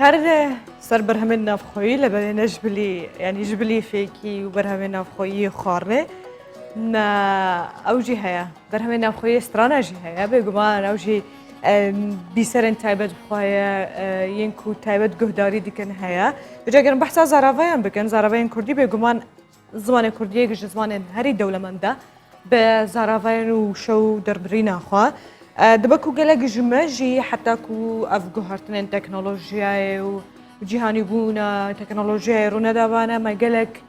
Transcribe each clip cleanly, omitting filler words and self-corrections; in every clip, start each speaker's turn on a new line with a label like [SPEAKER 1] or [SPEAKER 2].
[SPEAKER 1] هر سر برهمن نافخویی لبنان جبلی یعنی جبلی فیکی و برهمن نافخویی خارنه ما اوجی هیا برهمن نافخویی استراتژی هیا بگمان اوجی بیسرن تایبت بخواهی ینکو تایبت گهداری دیکن هیا بجا گرم بحث زراویان بکن زراویان کردی بگمان زمان کردی گش زمان هری دولمنده به زراویان و شو دربرین خوا دبکو گله جمجی حتی کو افگهارتن تکنولوژیای و جهانی بونا تکنولوژیای رو نداوانه ما گلک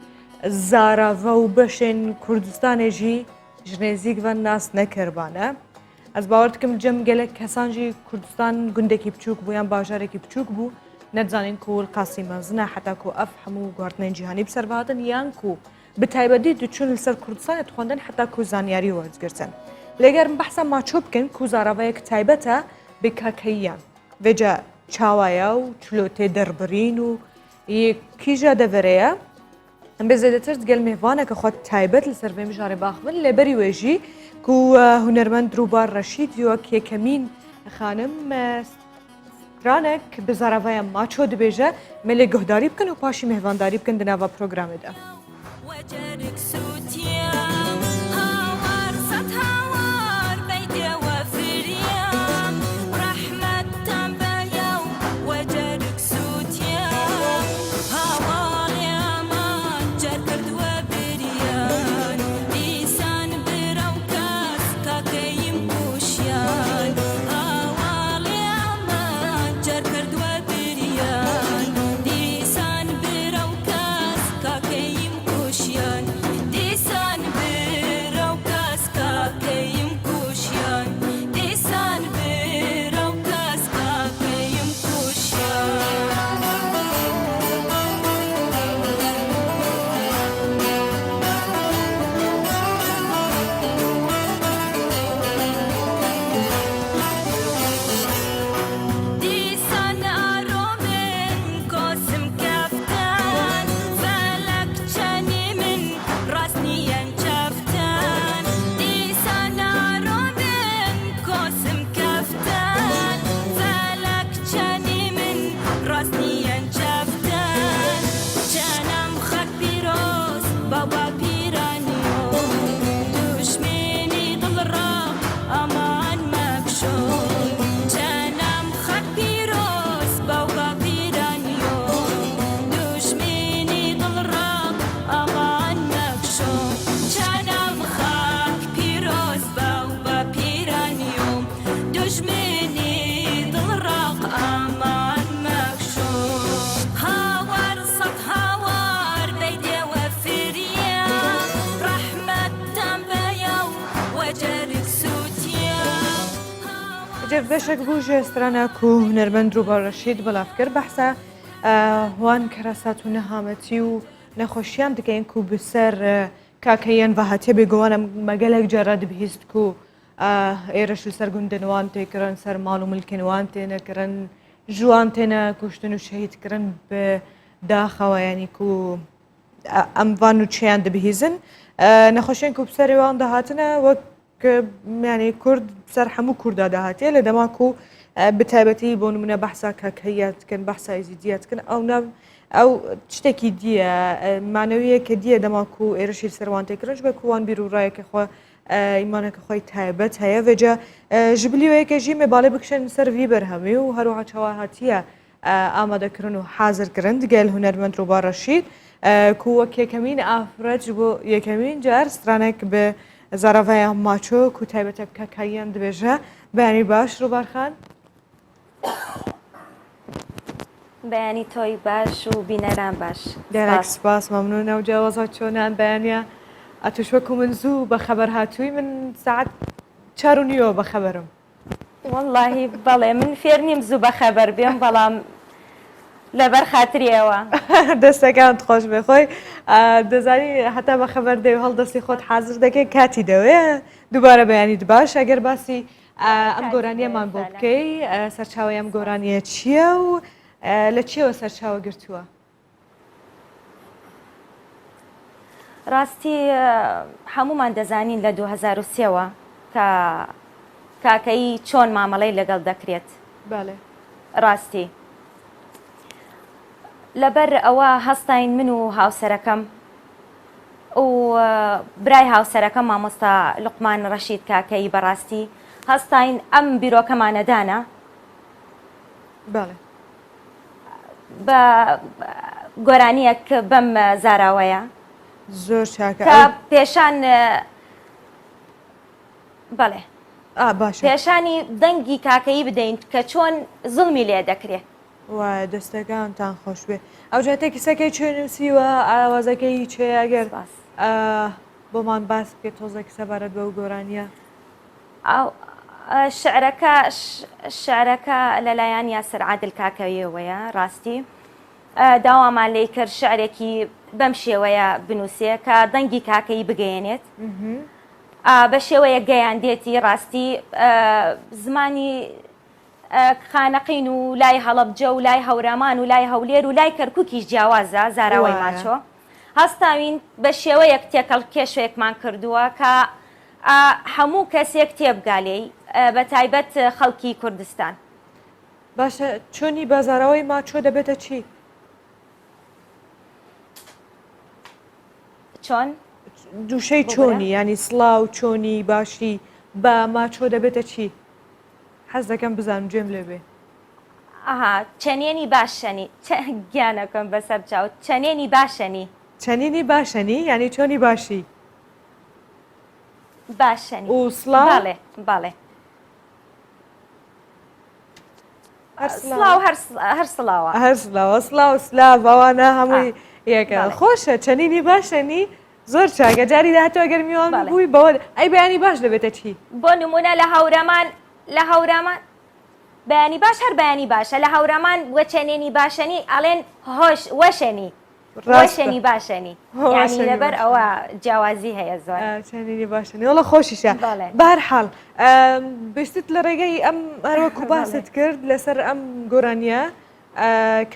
[SPEAKER 1] زاراو و بشن کردستان جی جنزیک و ناس نکربانه از باورت کم جم گلک کسان جی کردستان گنده کی بچوک بو یا باجاره کی بچوک بو نتزانین کول قاسم زنا حتی کو افهمو گارتن جهانی بسر بعدن یان کو بتایبدی دوچون لسر کردستان تخوندن حتی کو زانیاری ورز گرتن لگر بحثا ما چوب کن کو زاراوی کتایبته بکاکیان وجا چاوایا و چلوته دربرین و یکیجا دوریا به زیادتر دگل مهوانه که خود تایبت لسر ویم جاری باخمن لبری ویجی کو هنرمند روبار رشید یو که کمین خانم رانک به زاراوی ما چود بیجه ملی گهداری بکن و پاشی مهوانداری بکن دنوا پروگرام ده. بشک بوج استرانه کو هنرمند روبار رشید بلافکر بحثه وان کراسات و نهامتی و نخوشیان دکین کو بسر کاکیان و هاتی بگوانم مگلک جراد بهیست کو ایرش سر گندنوان تکران سر مالو ملکنوان تنکران جوان تنا کشتن و شهید کرن به داخل یعنی کو اموانو چیان دبهیزن نخوشیان کو بسر وان دهاتنا و يعني كرد بسر حمو كردا دهاتي لدما كو بتابتي بون من بحثا كهيات كان بحثا يزيديات كان او تشتكي ديه معنويه كديه دما كو ايرشي سروان تكرنج بكوان بيرو رايك اخو ايمانك اخوي تابت هيا وجا جبلي ويك جي مبالي بكشن سر في برهمي وهروها چواهاتيه آماده کرن و حاضر کرند قال هنرمند روبار رشید کو كمين افرج بو يكمين جار سترانك به زاراوی ماچو کتابت کاکیان دبیجه بیانی باش رو برخان
[SPEAKER 2] بیانی توی باش و بینرم باش
[SPEAKER 1] درک سپاس ممنونة وجوازات شونان بیانیا اتشوكو من زو بخبر هاتوي من ساعة چارونيو بخبرم
[SPEAKER 2] والله بله من فيرني مزو بخبر بيم بلام لبر خاطری اوا
[SPEAKER 1] دستکانت خوش بخوی دزاری حتی با خبر دیو حال دستی خود حاضر دکه کاتی دوه دوباره بیانید باش اگر باسی ام گورانی من بوبکی سرچاوی ام گورانی چیه و لچیه و سرچاو گرتوه
[SPEAKER 2] راستی هەمومان دەزانین لە 2003ەوە کە کاکەی چۆن مامەڵەی لەگەڵ دەکرێت
[SPEAKER 1] بله
[SPEAKER 2] ڕاستی لەبەر ئەوە هەستاین من و هاوسەرەکەم و برای هاوسەرەکەم مامۆستا لوقمان ڕەشید کاکەی بەڕاستی هەستاین ئەم بیرۆکەمانەدانە
[SPEAKER 1] بەڵێ
[SPEAKER 2] بە گۆرانیەک بەم زاراوەیە
[SPEAKER 1] زۆر چاکە
[SPEAKER 2] کە پێشان بەڵێ
[SPEAKER 1] باشە
[SPEAKER 2] پێشانی دەنگی کاکەی بدەین کە چۆن زڵمی لێ دەکرێت
[SPEAKER 1] وایە دەستەکانتان خۆش بێ ئەو جاتێکی سەکەی چێنووسیوە ئاوازەکەی چێگەر بۆمان باس بکێت تۆزێک سەبارەت بەو گۆرانیە
[SPEAKER 2] شعرەکە لەلایەن یاسر عادل کاکەویەوەیە ڕاستی داوامان لێ کرد شعرێکی بەم شێوەیە بنووسێ کە دەنگی کاکەی بگەیەنێت بە شێوەیە گەیاندێتی ڕاستی زمانی خانەقین و لای هەڵەبجە و لای هەورامان و لای هەولێر و لای کەرکووکیش جیاوازە زاراوەی ماچۆ هەستاوین بە شێوەیەک تێکەڵ کێشێکمان کردووە کە هەموو کەسێک تێبگالێی بە تایبەت خەڵکی کوردستان
[SPEAKER 1] باشە چۆنی بازاراوەی ماچۆ دەبێتە چی؟
[SPEAKER 2] چۆن؟
[SPEAKER 1] دووشەی چۆنی ینی سڵاو چۆنی باشی بە ماچۆ دەبێتە چی؟ حەز دەکەم بزانم گوێم لێبێ
[SPEAKER 2] چەنێنی باشەنی گیانەکەم بەسەر چاو چەنێنی باشەنی
[SPEAKER 1] چەنینی باشەنی ینی چۆنی باشی؟
[SPEAKER 2] باشەنی
[SPEAKER 1] و سڵاو؟
[SPEAKER 2] باڵێ باڵێ سڵاو هەر سڵاوە
[SPEAKER 1] هەر سڵاوە سڵاو سلااو ئەوانە هەمووی یەکە خۆشە چەنینی باشەنی زۆر چاکە جاری داهاتەوە گەر میوان بووی بەوە ئەی بەیانی باش دەبێتە چی؟
[SPEAKER 2] بۆ نمونە لە هەورامان بەیانی باش هەر بەیانی باشە لە هەورامان وە چەنێنی باشەنی ئەڵێن هۆش وەشەنی وەشەنی باشەنی یعنی لەبەر ئەوە جیاوازی هەیە زۆر
[SPEAKER 1] چەنینی باشەنی وەڵە خۆشیشە بەهەرحاڵ بستت لە ڕێگەی ئەم هەروەکو باست کرد لەسەر ئەم گۆرانیە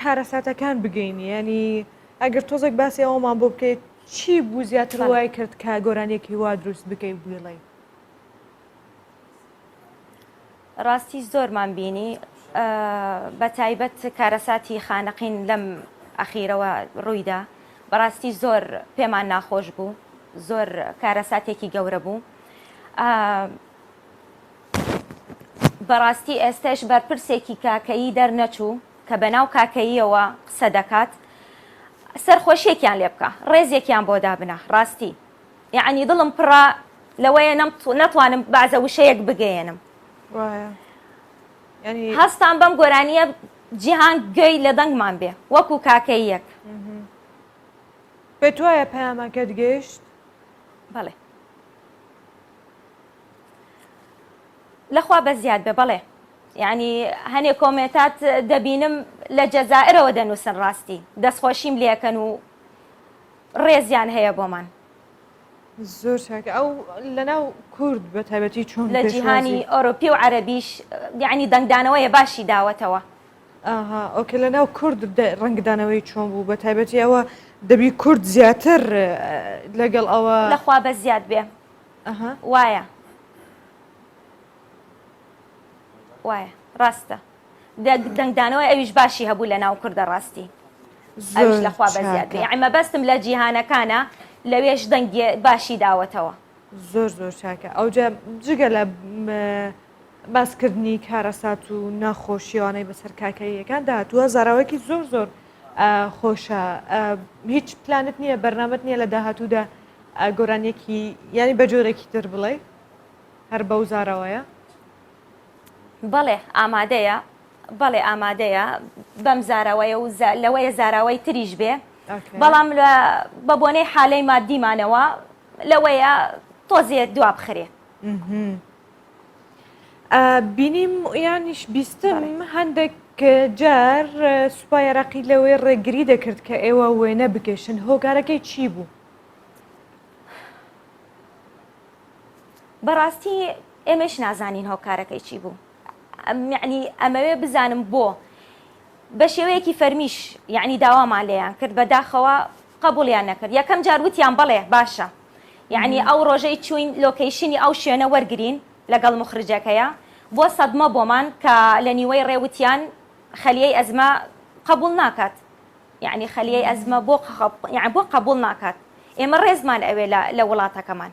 [SPEAKER 1] کارەساتەکان بگەینی ینی ئەگەر تۆزێک باسی ئەومان بۆ بکەیت چی بوو زیاتر وای کرد کە گۆرانێکی وا دروست بکەیت بڵێ
[SPEAKER 2] ڕاستی زۆرمان بینی بە تایبەت کارەساتی خانەقین لەم ئەخیرەوە ڕوویدا بەڕاستی زۆر پێمان ناخۆش بوو زۆر کارەساتێکی گەورە بوو بەڕاستی ئێستش بەرپرسێکی کاکەیی دەرنەچوو کە بەناو کاکەییەوە قسە دەکات سەرخۆشیێکیان لێ بکە ڕێزێکیان بۆ دابنە ڕاستی یعنی دڵم پڕە لەوەیە نەتوانم بازە وشەیەک بگەێنم هەستان بەم گۆرانیە جیهان گوێی لە دەنگمان بێ وەکو کاکەیەک
[SPEAKER 1] پێت وایە پەیامەکەت گەیشت؟
[SPEAKER 2] بەڵێ لەخوا بە زیاد بێ بەڵێ یعنی هەنێک کۆمێنتات دەبینم لە جەزائرەوە دەنووسن ڕاستی دەستخۆشیم لێکەن و ڕێزیان هەیە بۆمان
[SPEAKER 1] زۆر چاکە ئەو لەناو کورد بە تایبەتی چۆن
[SPEAKER 2] لە جیهانی ئۆروپی و عەرەبیش یعنی دەنگدانەوەیە باشی داوەتەوە
[SPEAKER 1] ئۆکە لەناو کورد ڕەنگدانەوەی چۆن بوو بە تایبەتی ئەوە دەبی کورد زیاتر لەگەڵ ئەوە
[SPEAKER 2] لەخوا بە زیاد بێ وایە وایە ڕاستە دەنگدانەوەی ئەویش باشی هەبوو لە ناو کوردە ڕاستی ئەوش لەخوا بە زیاد بێ ئەمە بەستم لە جیهانەکانە لەوێش دەنگی باشی داوەتەوە
[SPEAKER 1] زۆر زۆر چاکە ئەوجا جگە لە باسکردنی کارەسات و ناخۆشیوانەی بەسەر کاکەیەکان داهاتووە زاراوەکی زۆر زۆر خۆشە هیچ پلانت نییە بەرنامەت نییە لە داهاتوودا گۆرانێکی ینی بە جۆرێکی تر بڵێ هەر بەو زاراوەیە
[SPEAKER 2] بەڵێ ئامادەیە بەڵێ ئامادەیە بەم زاراوەیە و لەوەیە زاراوەی تریش بێ بەڵام بە بۆنەی حالەی مادیمانەوە لەوەیە تۆزێت دوا بخرێ
[SPEAKER 1] بینیم یانیش بیستم هەندێک جار سوپای عێراقی لەوەی ڕێگری دەکرد کە ئێوە وێنە بکێشن هۆکارەکەی چی بوو؟
[SPEAKER 2] بەڕاستی ئێمەش نازانین هۆکارەکەی چی بوو یعنی ئەمەوێ بزانم بۆ بە شێوەیەکی فەرمیش یعنی داوامان لێیان کرد بەداخەوە قبولیان نەکرد یەکەم جار وتیان بەڵێ باشە یعنی ئەو ڕۆژەی چوین لۆکەیشنی ئەو شوێنە وەرگرین لەگەڵ مخرجەکەیە بۆ سەدمە بۆمان کە لە نیوەی ڕێوتیان خەلیەی ئەزمە قبول ناکات یعنی خەلیەی ئەزمە یعنی بۆ قبول ناکات ئێمە ڕێزمان ئەوێ لە وڵاتەکەمان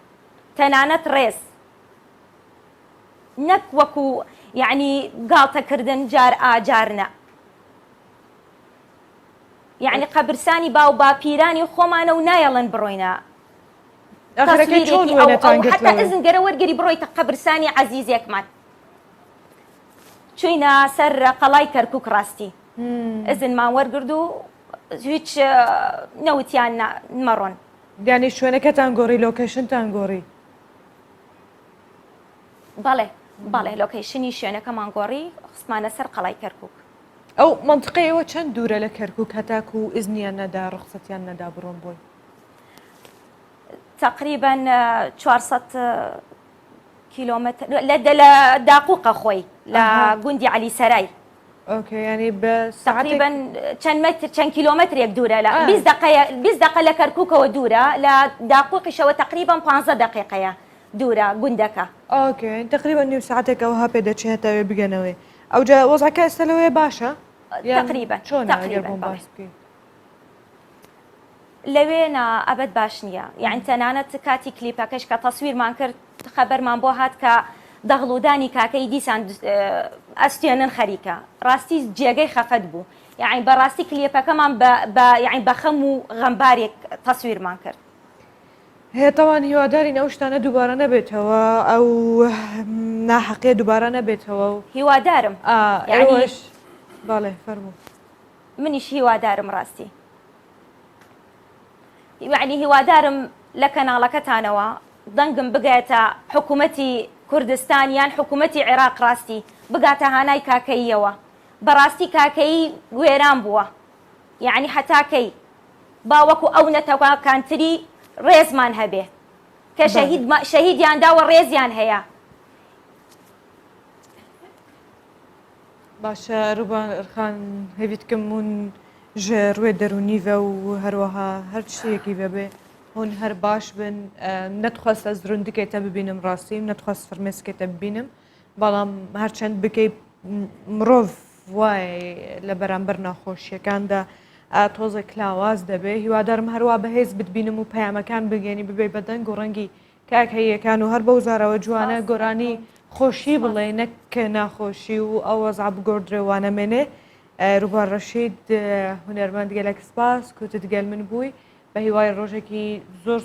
[SPEAKER 2] تەنانەت ڕێز نەک وەکو یعنی گاڵتەکردن جار ئاجارنە یعنی قەبرسانی باو باپیرانی خۆمانە و نایەڵێن بڕۆینە حتا ئەزنگەرە وەرگەری بڕۆیتە قەبرسانی عەزیزێکمان چووینە سەر قەڵای کەرکووک ڕاستی ئەزنمان وەرگرد و هیچ نەوتیان نمەڕۆن
[SPEAKER 1] یعنی شوێنەکەتان گۆڕی لۆکیشنتان گۆڕی
[SPEAKER 2] بەڵێ لۆکیشنی شوێنەکەمان گۆڕی خستمانە سەر قەڵای کەرکووک
[SPEAKER 1] ئەو منطقەیەوە چەند دوورە لە کەرکووک هەتاکو و ئیزنیان نەدا ڕخسەتیان نەدا بڕۆن بۆی
[SPEAKER 2] تقریبا 400 کیلۆمەتر لە داقووقە خۆی لە گوندی عەلی سەرای
[SPEAKER 1] ئۆکێ ینی بە
[SPEAKER 2] تقریبا چەند کیلۆمەترێک دوورە لە 20 دقە لە کەرکووکەوە دوورە لە داقووقیشەوە تقریبا 15 دقیقەیە دوورە گوندەکە
[SPEAKER 1] ئۆکێ تقریبا نیم ساعتێکەوە هەپێ دەچێت هەتاوێ بگەنەوەی ئەوجا وەزعەکە ئێستا لەوەیە باشە
[SPEAKER 2] تقریبا
[SPEAKER 1] چۆن باس بکەیت
[SPEAKER 2] لەوێ ئەبەت باش نییە یعنی تەنانەت کاتی کلیپەکەش کە تەسویرمان کرد خەبەرمان بۆ هات کە دەغڵودانی کاکەی دیسان ئەستێنن خەریکە ڕاستی جێگەی خەفەت بوو یعنی بەڕاستی کلیپەکەمان یعنی بە خەم و غەمبارێک تەسویرمان کرد
[SPEAKER 1] هێتەوان هیوادارین ئەو شتانە دووبارە نەبێتەوە ئەو ناحەقێ دووبارە نەبێتەوە و
[SPEAKER 2] هیوادارم
[SPEAKER 1] ئەوش باڵێ فەرموو
[SPEAKER 2] منیش هیوادارم ڕاستی یعنی هیوادارم لە کەناڵەکەتانەوە دەنگم بگاتە حکوومەتی کوردستان یان حکوومەتی عێراق ڕاستی بگاتە هانای کاکەییەوە بەڕاستی کاکەیی گوێران بووە یعنی حتاکەی باوەکو ئەو نەتەوەکانتری ڕێزمان هەبێ کە شەهیدیان داوە ڕێزیان هەیە
[SPEAKER 1] باشە ڕووبارخان هەویتکەمون ژە ڕوێ دەرونیڤە و هەروەها هەر شتێکی بەبێ هون هەر باش بن نەتخواستە زرندکێتە ببینم ڕاستیم نەتخواست فەرمێسکێتە ببینم بەڵام هەرچەند بکەیت مرۆڤ وایە لە بەرامبەر ناخۆشیەکاندا تۆزە کلاواز دەبێ هیوادارم هەروە بەهێز بتبینم و پەیامەکان بگەێنی ببێ بەدەنگ و ڕەنگی کاک هەیەکان و هەر بەو زارەوە جوانە گۆرانی خۆشی بڵێ نەک ناخۆشی و ئەو وەزع بگۆڕدرێوانەمێنێ ڕووبار ڕەشید هونەرمەند گەلێک سپاس کوتت گەل من بووی بە هیوای ڕۆژێکی زۆر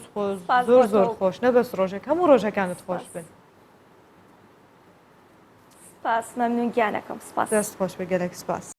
[SPEAKER 1] خۆش نەبەست ڕۆژێک هەموو ڕۆژەکانت خۆش بن
[SPEAKER 2] سپاس مەمنون گیانەکەم سپاس
[SPEAKER 1] دەست خۆش بە گەلێک سپاس